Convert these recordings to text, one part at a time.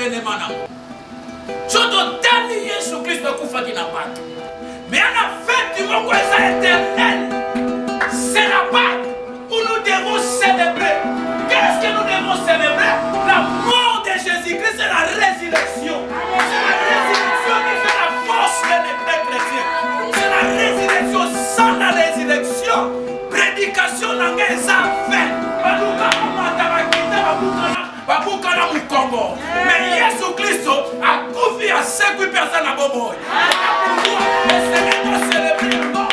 événement. Surtout Dani Jésus Christ kufa qui n'a pas. Mais à la fête du monde éternel, c'est la Pâque où nous devons célébrer. Qu'est-ce que nous devons célébrer? La mort de Jésus-Christ, c'est la résurrection. C'est la résurrection qui fait la force des chrétiens. C'est la résurrection. Sans la résurrection, prédication n'a rien fait. Mais Jésus Christ a confié à 5 personnes à Bobo. Et c'est maintenant célébrer le nom.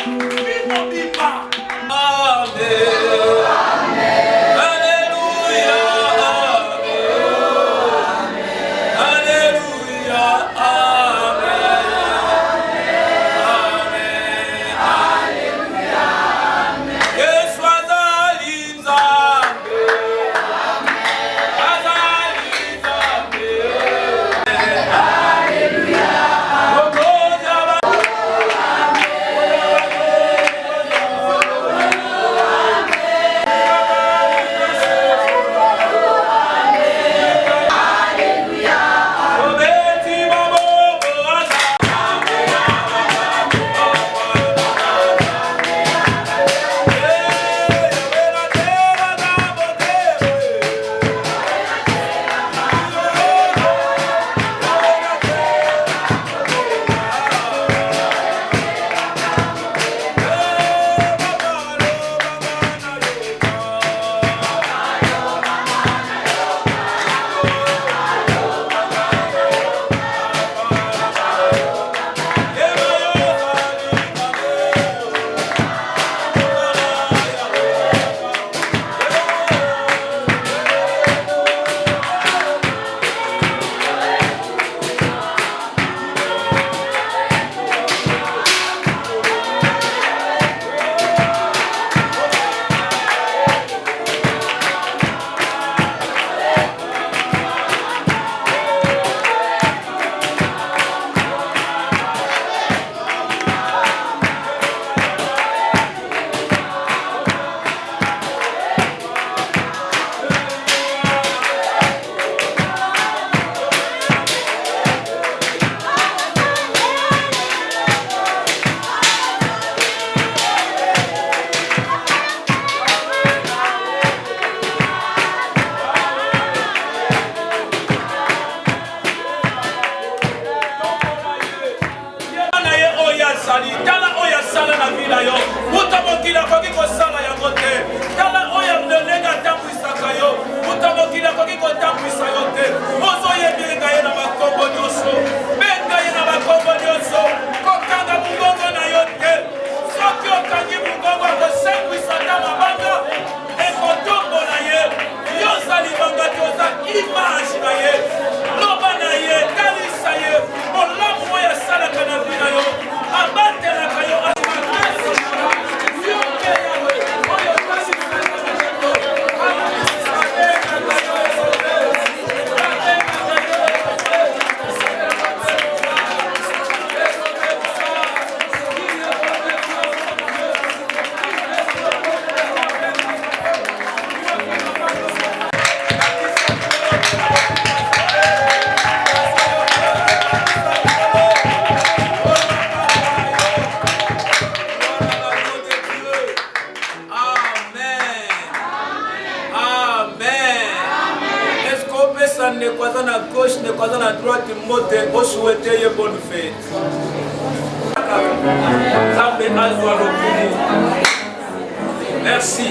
Merci.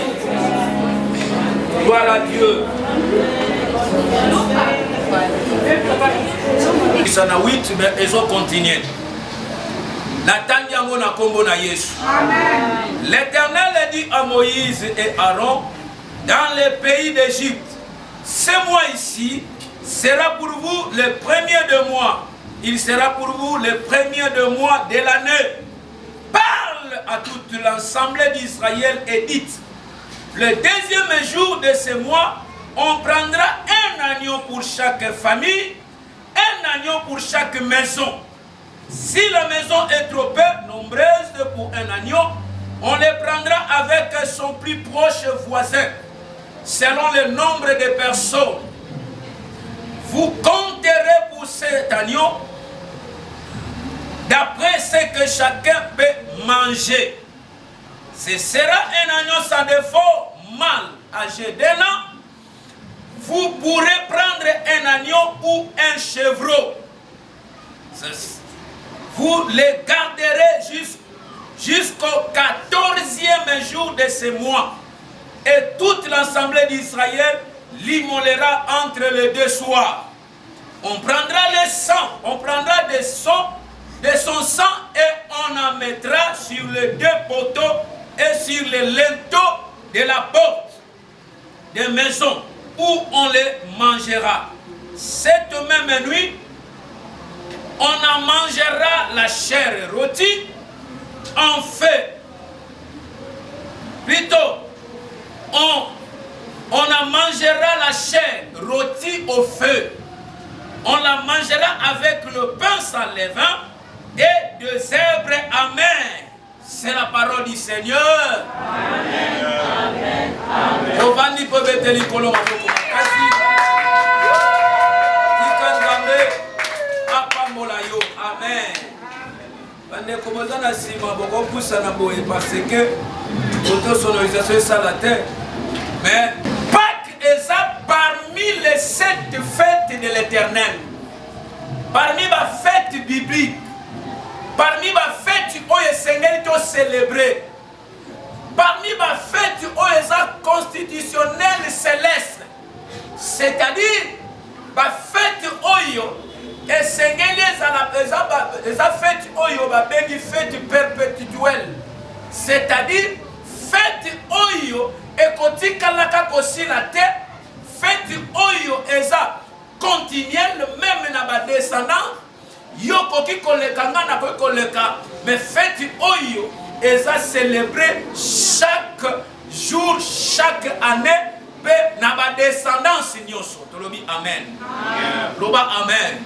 Gloire à Dieu. Ils en ont 8, mais ils ont continué. L'Éternel dit à Moïse et Aaron, dans les pays d'Égypte, ce mois ici sera pour vous le premier de mois. Il sera pour vous le premier de mois de l'année. Parle à toute l'assemblée d'Israël et dites, le deuxième jour de ce mois, on prendra un agneau pour chaque famille, un agneau pour chaque maison. Si la maison est trop peu nombreuse pour un agneau, on les prendra avec son plus proche voisin, selon le nombre de personnes. vous compterez pour cet agneau d'après ce que chacun peut manger. Ce sera un agneau sans défaut, mâle, âgé d'1 an. Vous pourrez prendre un agneau ou un chevreau. Vous les garderez jusqu'au 14e jour de ce mois. Et toute l'assemblée d'Israël l'immolera entre les 2 soirs. On prendra le sang, on prendra de son sang et on en mettra sur les 2 poteaux et sur les linteaux de la porte des maisons où on les mangera. Cette même nuit, on en mangera la chair rôtie en feu. Plutôt, on en mangera la chair rôtie au feu. On la mangera avec le pain sans levain et 2 zèbres amers. C'est la parole du Seigneur. Amen. Amen. Amen. Mais Pâques est parmi les 7 fêtes de l'Éternel. Parmi les fêtes bibliques. Parmi les fêtes où les Seigneur sont célébrés. Parmi les fêtes où les constitutionnelles célestes. C'est-à-dire, les fêtes où les Seigneur les fêtes où les fêtes perpétuelles. C'est-à-dire, fêtes où et kalaka kosi la terre, fête oyo eza continuelle même na ba descendant yo koki koleka ngana ko koleka, mais fête oyo eza célébrée chaque jour, chaque année pe na ba descendance nyoso. Tolobi amen. Loba amen.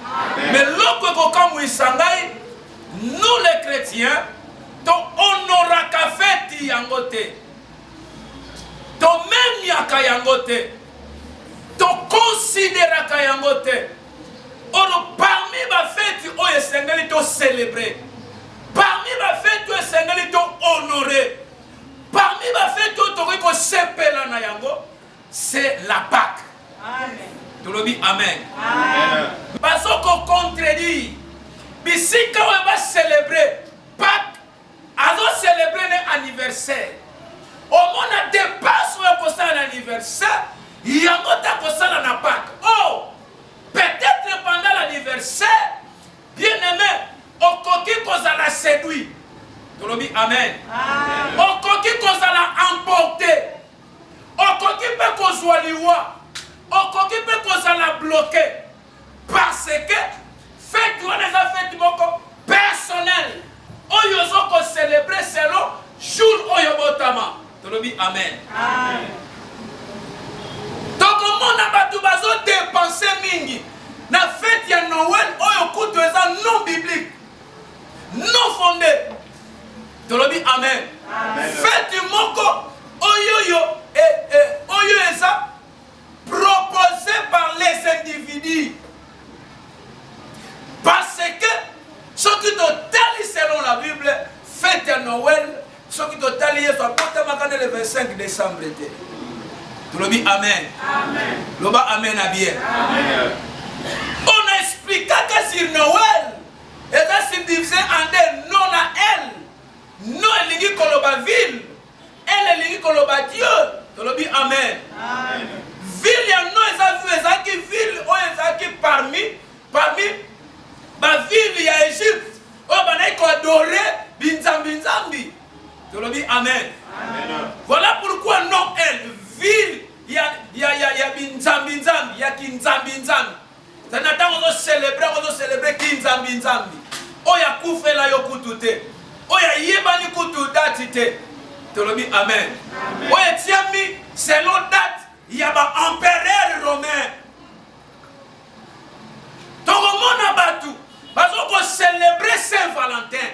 Mais loko ko kamu isangai, nous les chrétiens to honoraka fête yangote. To même yaka yangote, to considéra yangote. Or parmi ma fête où est Seigneur to célébrer, parmi ma fête où est Seigneur to honorer, parmi ma fête où to sepela na yango, c'est la Pâque. Amen. Tu le dis amen. Amen. Parce qu'on contredit, bisika on va célébrer Pâque, alors célébrer l'anniversaire. Au moins, on dépasse l'anniversaire, il y a un Pâques. Oh, peut-être pendant l'anniversaire, bien aimé, au coquille qu'on a séduit. Tu le dis amen. Au coquille qu'on a emporté. Au coquille qu'on soit liwa. Au coquille qu'on a bloqué. Parce que, faites-vous les affaires personnelles. On y a célébrer selon jour oyobotama. Amen. Amen. Donc, comment on a dépensé mingi? La fête de Noël, on a non biblique, non fondé. Amen. Amen. Fête du moko, proposé par les individus. Parce que ce qui est selon la Bible, fête de Noël. Ce qui est allé le 25 décembre. Tu le dis amen. Amen. Le bas amen à bien. Amen. On a expliqué que sur Noël, et ça c'est divisé en deux. Non à elle. Non elle dit qu'on le ville. Elle dit qu'on le Dieu. Tu le dis amen. Amen. Ville, il y a non qui ville, qui parmi ma ville, il y a Égypte. Oh, il y a adoré Binzambi. Tu le dis amen. Amen. Voilà pourquoi non elle ville il y a binzambi, il y a kinzambi. Ça n'attend on célébrer kinzambi. Oh ya koufé la yo kutute. Oh ya yebani kutu datite. Tu le dis amen. Oh ya tiami selon date il y a un empereur romain. Donc on a battu parce qu'on célébrer Saint-Valentin.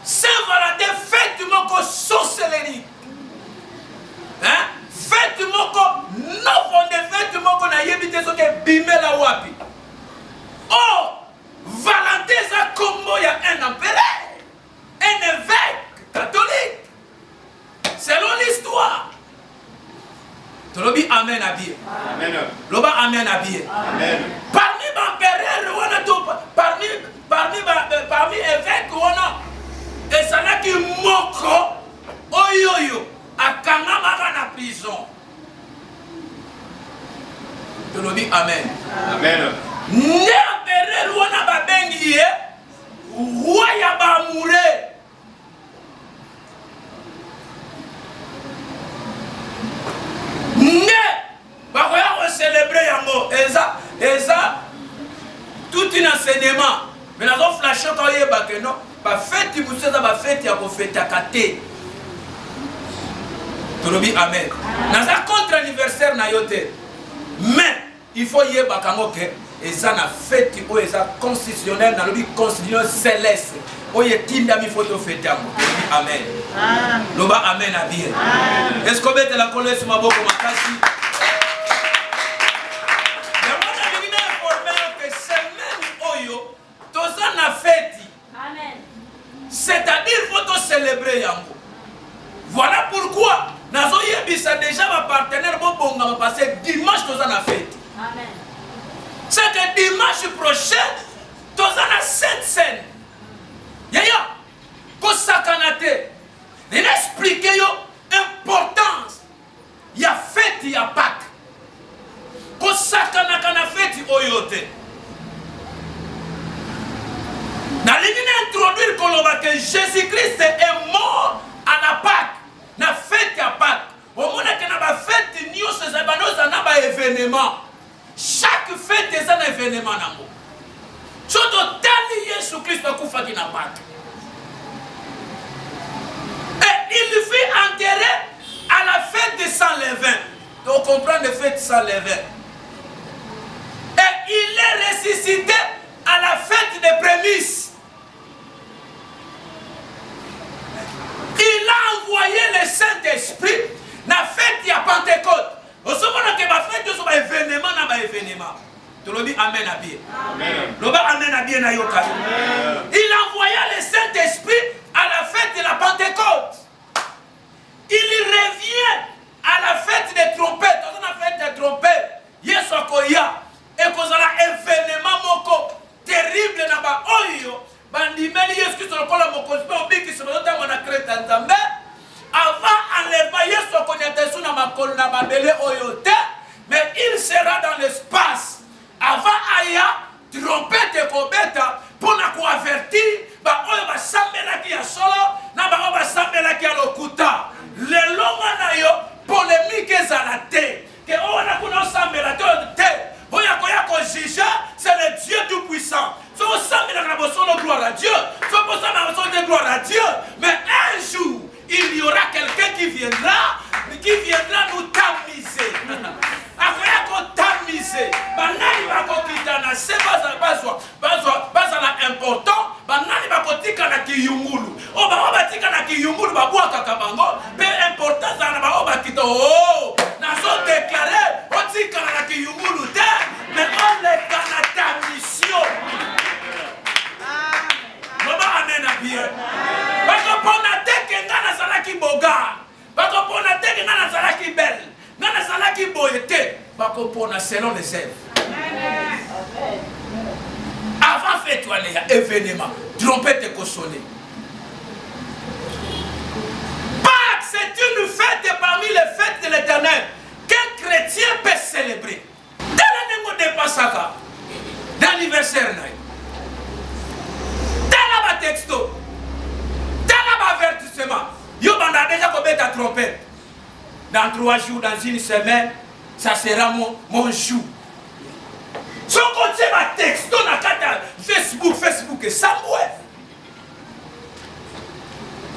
Saint-Valentin, fête-moi qu'on sorcellerie. Hein? Fête-moi qu'on non fondé, fête-moi qu'on a yébité Tolobi amen à bien. Amen. Loba amen à bien. Amen. Parmi l'empereur, parmi évêques, et ça n'a qui moko, oyoyo, à Kanamara na prison. Tolobi amen. Amen. Ne empereur, wana babengi, roi ya ba moure. Va célébrer yango eza tout un enseignement mais la zo flasher quand yeba que non ba fête museza ba fête ya ko fête akate tolobi amen naza contre anniversaire na yote mais il faut yeba kango ke eza na fête o eza constitutionnel na lobi constitution céleste o yetinda mi photo fête yango amen loba amen a bien est-ce que bete la colère sur maboko makasi. C'est-à-dire qu'il faut célébrer yango. Voilà pourquoi nazo yebisa déjà ma partenaire bobonga parce que dimanche toza na fête. Amen. C'est que dimanche prochain toza na cette scène. Yaya ko sakanate. Il explique yo importance ya fête ya Pâques. Ko sakanaka na fête oyote. Introduire que Jésus-Christ est mort à la Pâques, na fête à Pâques. Au moment où on a fête, nous avons un événement. Chaque fête est un événement. Surtout, Jésus-Christ a fait na Pâques. Et il fut enterré à la fête de Sans Levain. Donc, on comprend la fête Sans Levain. Et il est ressuscité à la fête des prémices. Il a envoyé le Saint-Esprit dans la fête à Pentecôte. Au moment que la fête est un événement, tu le dis amen à bien. Amen à bien. Il a envoyé le Saint-Esprit à la fête de la Pentecôte. Il revient à la fête des trompettes. Dans la fête des trompettes, Yesokoya. Et qu'on a un événement moko terrible dans la oyo. Bandimeli Yesu Christ lokola mokonzi obiki soboto mona kreta nzambe avant enlever Yesu konyata suna makolo na babele oyote mais il sera dans l'espace avant aya trompette kobeta pour na ko avertir ba oyo ba sambela ki ya solo na ba oyo ba sambela ki ya lokuta le longa na yo polémique ezalate que on a kuna sambela te oya koya ko juger c'est le Dieu tout puissant. Si vous savez la gloire à Dieu, si vous savez la gloire à Dieu, mais un jour, il y aura quelqu'un qui viendra nous tamiser. Après qu'on tamise, banani va kokitana, c'est pas important, banani va kotika kiyungulu. O ba obatika na kiyungulu ba bua kakabango, peu important ça na ba obakito. Oh, na so déclarer, otika na kiyungulu te, mais on est dans la mission. Amen à bien. Parce que pour la tête, on a salaki boga. Parce que pour la tête, on a salaki belle. On a salaki boyete. Parce que pour la selon les œuvres. Avant fais-toi les événements. Trompette et consoler. Pâques, c'est une fête parmi les fêtes de l'Éternel qu'un chrétien peut célébrer. Dès l'année où dépasse d'anniversaire. Texto, dans l'avertissement, yo banda déjà combien ta trompette. Dans 3 jours, dans une semaine, ça sera mon jour. Si on continue ma texto dans Facebook et ça ouais.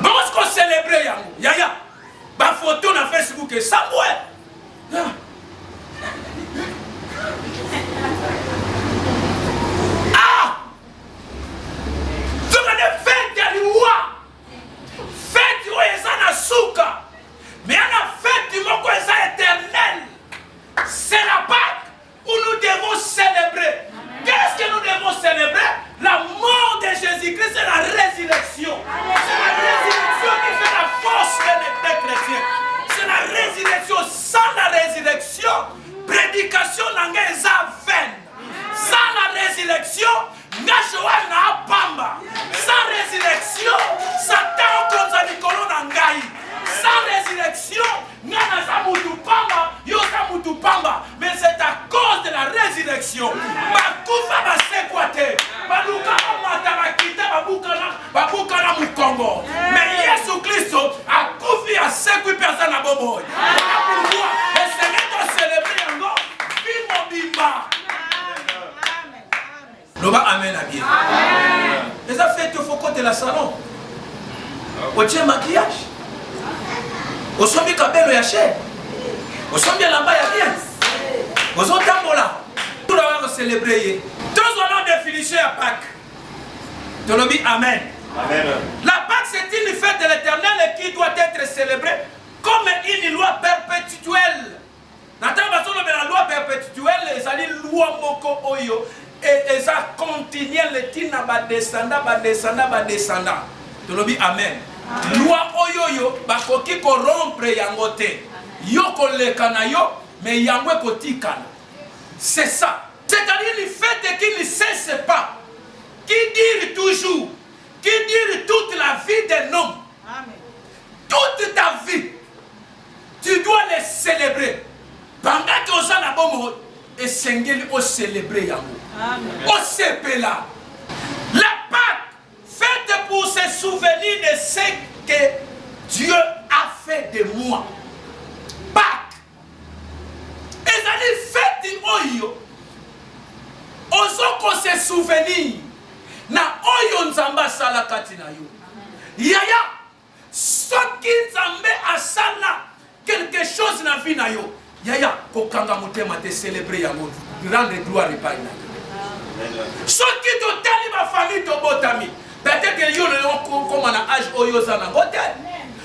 Bon, ce qu'on célèbre yango, yaya, ma photo dans Facebook et ça ouais. Fête où est ça souka, mais la fête du mot est éternel. C'est la Pâque où nous devons célébrer. Qu'est-ce que nous devons célébrer? La mort de Jésus-Christ, c'est la résurrection. C'est la résurrection qui fait la force des chrétiens. C'est la résurrection. Sans la résurrection, prédication nanga eza vaine. Sans la résurrection, nga Joël na pamba. Sans résurrection, Satan konza likolo na ngai. Sans résurrection, nga naza mutu pamba, yo za mutu pamba. Mais c'est à cause de la résurrection. Bakufa basekwate. Baluka mata bakita babuka na mukongo. Mais Yesu Christo a kufi a sekwi personne na bobo. Voilà pourquoi le Seigneur doit célébrer yango bimbo bimba. Loba amen à bien. Les affaires il faut côté la salon. Au tien maquillage. Au sombi kabelo ya cher. Au sombi lamba ya bien. Au son tambola. Tout le monde va célébrer. Tous allons définir à Pâques. Tu le dis amen. Amen. La Pâques c'est une fête de l'Éternel qui doit être célébrée comme une loi perpétuelle. Nathan la loi perpétuelle, c'est une loi moko oyo. Et ça continue le tina ba descendant. Tu le dis amen. Loi oyo bakoki ko rompre yango te. Yo koleka na yo mais yango kotikana. C'est ça. C'est-à-dire le fait qui ne cesse pas. Qui dure toujours. Qui dure toute la vie d'un homme. Amen. Toute ta vie. Tu dois les célébrer. Pendant que on s'en a bon et Seigneur au célébrer yango. Au sepela. La Pâque faite pour se souvenir de ce que Dieu a fait de moi. Pâque. Et ça dit fête oyo. Ozoko se souvenir. Na oyo nzamba sala katina yo. Yaya. Soki nzambe asala quelque chose na vie na yo. Yaya kokanga motema te célébrer yango. Rendre gloire epai na yo. Soki to tali ma famille to botami. Peut-être que yo le comme na âge oyo za na ngote.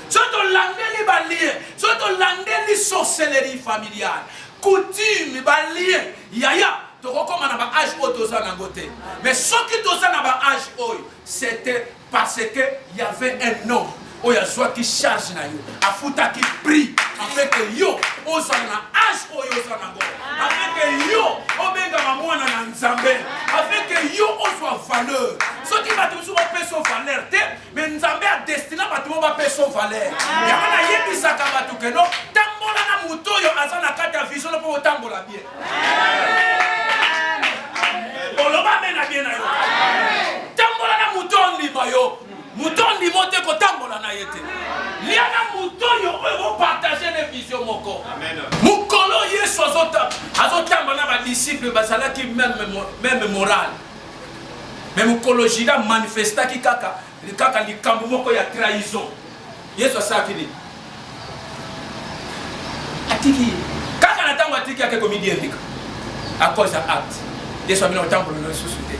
Soto landeli ba lien, soto landeli sorcellerie familiale. Coutume ba lien. Yaya to comme na ba âge oyo za na ngote. Mais soki to za na ba âge oyo, c'était parce que il y avait un homme oyo azwa qui charge na yo. Afuta qui prie afin que yo oza na âge oyo za na ngo. Afin que yo obenga mamwana na nzambe. Afin que yo ozwa valeur. Ce qui va toujours pas son valeur, mais nzambe a destiné à tout va payer son valeur. Yamana yebi sakaba tout que non, tambola na muto yo azana kata vision pour tambola bien. Oloba mena bien na yo. Tambola na muto ndi mayo. Muto ndi mote ko tambola na yete. Liana muto yo on partager les visions moko. Amen. Mukolo yeso azotamba na ba disciples basala ki même moral. Même écologie là manifesta qui kaka likambo moko ya trahison. Yesu asakini. Atiki kaka na tango atiki yake komidi ndika. À cause de acte. Yesu amina otambo na susute.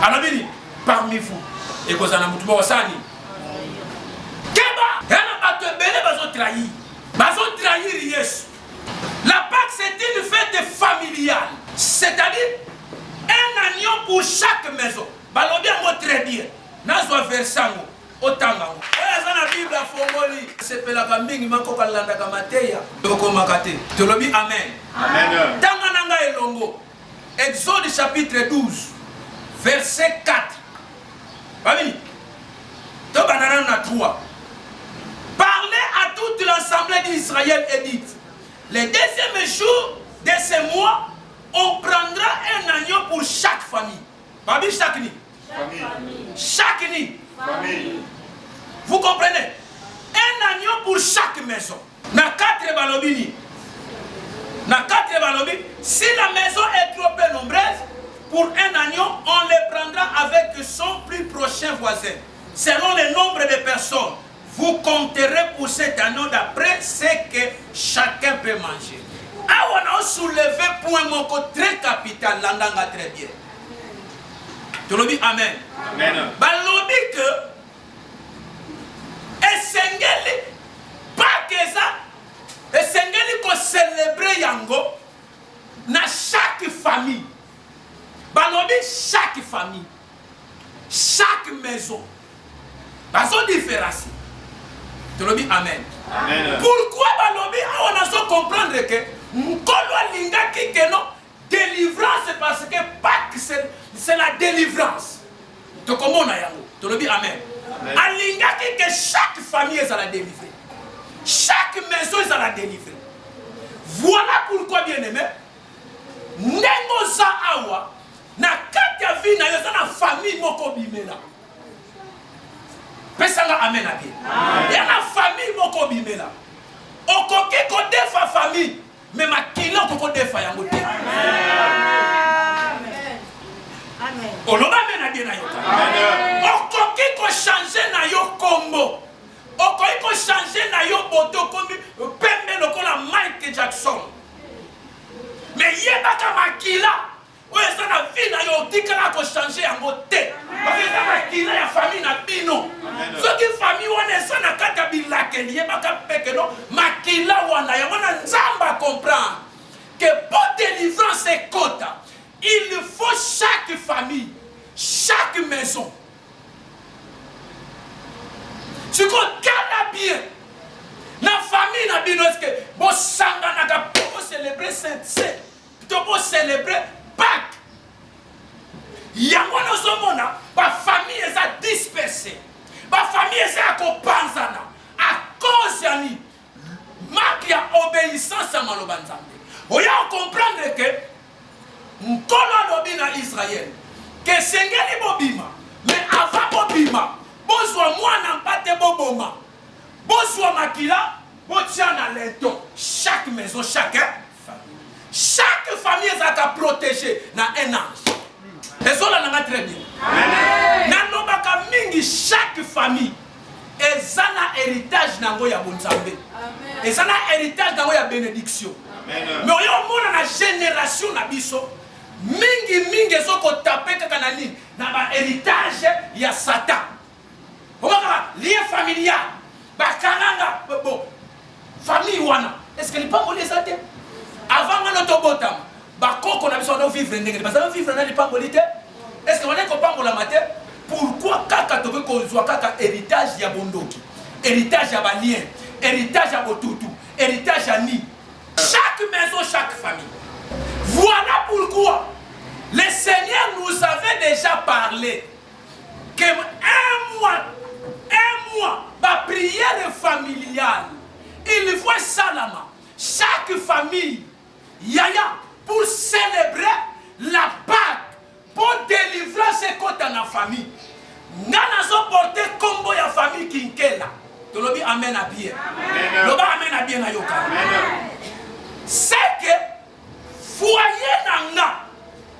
Anabini parmi vous et cause na mutu wasani. Keba yana bato ebele bazo trahir. Bazo trahir Yesu. La Pâque c'est une fête familiale. C'est-à-dire un agneau pour chaque maison. Balobi yango très bien. Nazwa versango otangango. Oya zana Bible afongoli. Sepelaka mingi mako kalandaka mateya. Toko makate. Tolobi amen. Amen. Tanga nanga elongo. Exode chapitre 12 verset 4. Bami. To banana na 3. Parlez à toute l'assemblée d'Israël et dites: le deuxième jour de ce mois, on prendra un agneau pour chaque famille. Babi chaque nid. Chaque nid. Vous comprenez? Un agneau pour chaque maison. Na 4 balobini. Na 4 balobini. Si la maison est trop peu nombreuse, pour un agneau, on le prendra avec son plus prochain voisin. Selon le nombre de personnes, vous compterez pour cet agneau d'après ce que chacun peut manger. Ah, on a soulevé point moko très capital, l'andanga très bien. Tu le dis amen. Amen. Balobi que esengeli pas que ça, esengeli ko célébrer yango na chaque famille. Balobi chaque famille, chaque maison. Bazo différence. Tu le dis amen. Amen. Pourquoi balobi on a so comprendre que Nkolo alingaki que non, délivrance parce que Pâques c'est la délivrance. Tu comprends yango? Tu le dis amen. Alingaki que chaque famille est à la délivrer. Chaque maison est à la délivrer. Voilà pourquoi bien aimé, nengo za awa na kati ya vie na yo za na famille moko bimela. Pesanga amen abi. Ya na famille moko bimela. Okoki ko defa famille, mais makilo ko defa yango te. Amen. Amen. Oloba amen abi na yo. Okoki ko changer na yo kombo. Okoki ko changer na yo boto kombi pembe lokola Michael Jackson. Mais yebaka makila oyo eza na vie na yo otikala ko changer yango te. Parce que eza makila ya famille na bino. Soki famille wana eza na kati ya bilakeli yebaka peke no makila wana yango na nzamba comprendre que pour délivrance ekota, il faut chaque famille, chaque maison. Si vous regardez bien, la famille n'a bien dit que vous célébrer Saint-Saint, vous célébrer Pâques. Il y a ma famille est dispersée, ma famille est à cause de la obéissance à Malobanzambe. Vous allez comprendre que nous sommes Israël, que c'est Bobima, mais avant Bobima, bonsoir moi n'en pas te boboma. Bonsoir makila, bonsoir na lenton. Chaque maison, chaque famille est à protéger na un ange. Et cela n'a très bien. Nanobaka mingi chaque famille est un héritage nango ya bonzambe. Et un héritage nango ya bénédiction. Mais on a la génération na biso mingi zoko taper kaka na nini na ba héritage ya Satan. Lien familial, bakananga, bon, famille wana. Est-ce que les pas les athées? Avant notre botam, bakoko na besoin de vivre ndenge, parce que vivre na les pas molité. Est-ce que on est copain pour la mater? Pourquoi kaka tobe ko kaka héritage ya bondoki, héritage ya balien, héritage ya botutu, héritage ya ni. Chaque maison, chaque famille. Voilà pourquoi le Seigneur nous avait déjà parlé que un mois, ma prière familiale, il faut salama, chaque famille, yaya, pour célébrer la Pâque, pour délivrer ce côté dans la famille. Nous avons porté combo ya famille kinkela. Tu l'as dit amen à bien. L'oba amen à bien na yoka. C'est que foyer nanga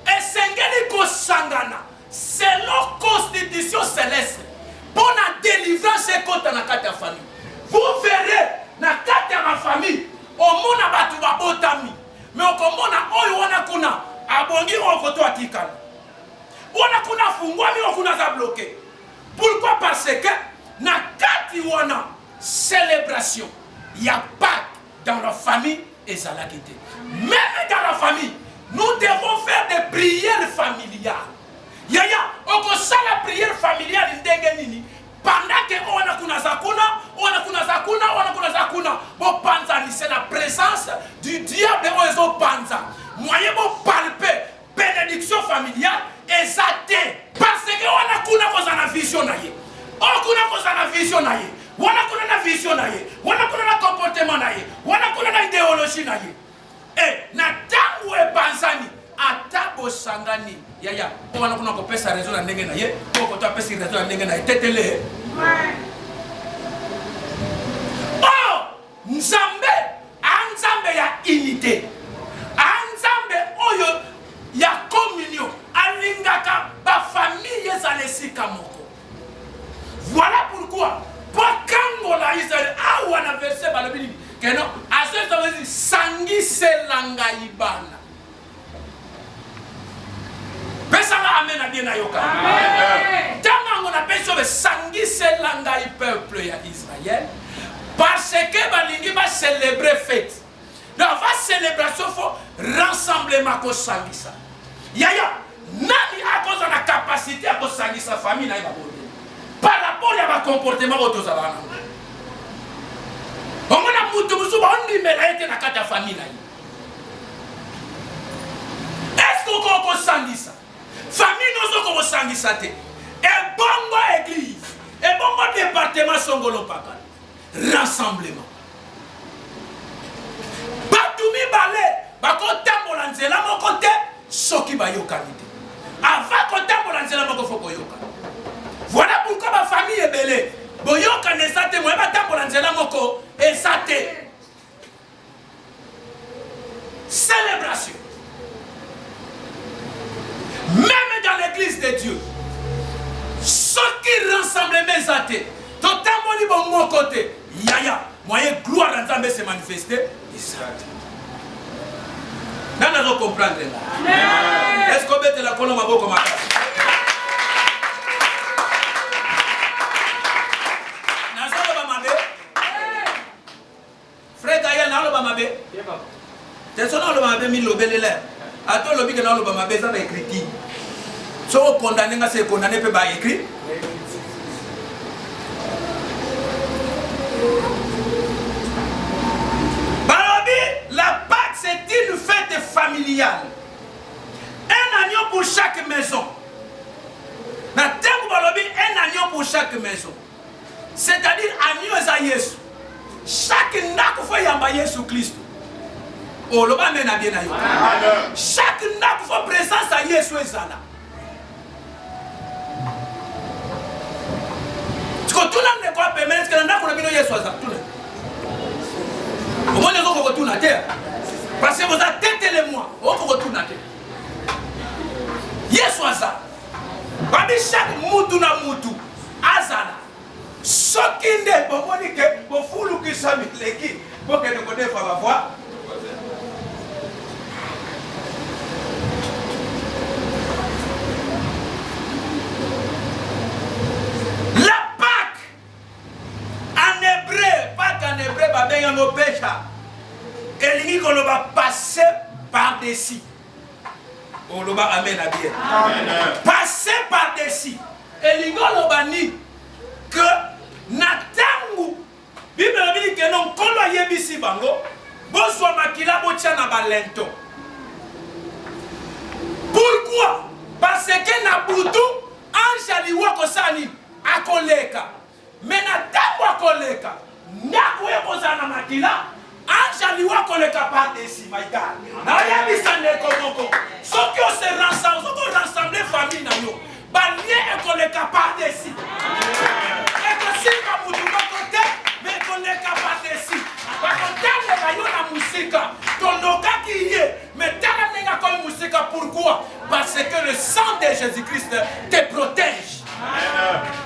et sengeli ko sangana selon constitution céleste. Pour la délivrance et contre la carte de famille. Vous verrez, dans la carte de ma famille, au monde a battu ma botami. Mais au monde a kuna abongi au koto atikal. On a kuna fungwa mi kuna za bloqué. Pourquoi? Parce que dans la carte wana célébration, il y a Pâques dans la famille et ça l'a quitté. Même dans la famille, nous devons faire des prières familiales. Yaya, on commence la prière familiale ndengenini. Pendant que on a kuna zakuna, bon panzani, c'est la présence du diable on est au panza. Moyen bon palper bénédiction familiale et ça parce que on a kuna cause na vision naie. On kuna cause na vision naie. On a kuna na vision naie. On a kuna na comportement naie. On a kuna na idéologie naie. Et na tangu e panzani atabo sangani yaya on va nous pesa raison na ndenge na ye ko to pesa raison na ndenge na tetele oh nzambe ya unité nzambe oyo ya communion alingaka ba famille za lesika moko. Voilà pourquoi pour la Israël a un verset dans la Bible que non à ce moment sangi selanga ibana. Pesanga amen à bien ayoka. Tant on appelle ça le sangi selanga i peuple ya Israël parce que balingi va célébrer fête. Donc va célébration faut rassemblement ko sangisa. Yaya nani a cause de la capacité à ko sangisa famille na ibabo. Par rapport à comportement autozabana. On a mutu musuba on dit mais la été na kata famille na. oko sangisa. Famille nous oko sangisa te. Et bongo église. Et bongo département Songolo Pakal. Rassemblement. Batumi balé. Bako tambola nzela moko te. Soki ba yokani te. Avant ko tambola nzela moko foko yoka. Voilà pourquoi ma famille est belle. Boyoka ne sate mo ba tambola nzela moko et sate. Célébration. Même dans l'église de Dieu, ceux qui rassemblent mes athées, totalement bon mon côté, yaya, moyen gloire dans Zambé se manifester, Nan allons comprendre là. Est-ce qu'on met la colombe à beaucoup ma place? Frère Gaël, n'a pas ma bé. C'est son nom le m'a mis le bel là. À toi le big dans le m'a besoin d'écrire. Si on condamne, c'est condamné peut pas écrire. La Pâque, c'est une fête familiale. Un agneau pour chaque maison. Un agneau pour chaque maison. C'est-à-dire agneau à Jésus. Chaque nak faut yamba Jésus Christ. Oh, le bas mène à bien ailleurs. Chaque nak faut présence à Jésus ezala. Tu connais tout le monde ne croit pas mais est-ce que le nak on a bien Jésus ezala tout le. Au moins, on retourne à terre. Parce que vous avez tête les mois. On retourne à terre. Yes, ça. Babi chaque moutou na moutou. Azala. Ce qui n'est pas bon, que vous foulou qui sont l'équipe. Pour que nous connaissions la voix. La Pâque. En hébreu, Pâque en hébreu, babé y a nos péchés. Et l'ini qu'on va passer par-dessus. On va amen à bien. Passer par-dessus. Et l'ini qu'on va dire que Natangu, Bible dit que non, quand on y est ici, bango, bonsoir makila botia na balento. Pourquoi? Parce que Nabutu, Anjali wako sani, akoleka. Mais Natangu akoleka. Naku yako sana makila. Anjali wako le capable d'ici, my God. Na yabisa ne komoko. Ceux qui se rassemblent, ceux qui rassemblent famille na yo. Balien est qu'on est capable d'ici. Et que si ka mutu côté, mais qu'on est capable d'ici. Parce que dans les na musika, ton noka qui y est, mais dans les nenga comme musika pourquoi? Parce que le sang de Jésus-Christ te protège. Amen.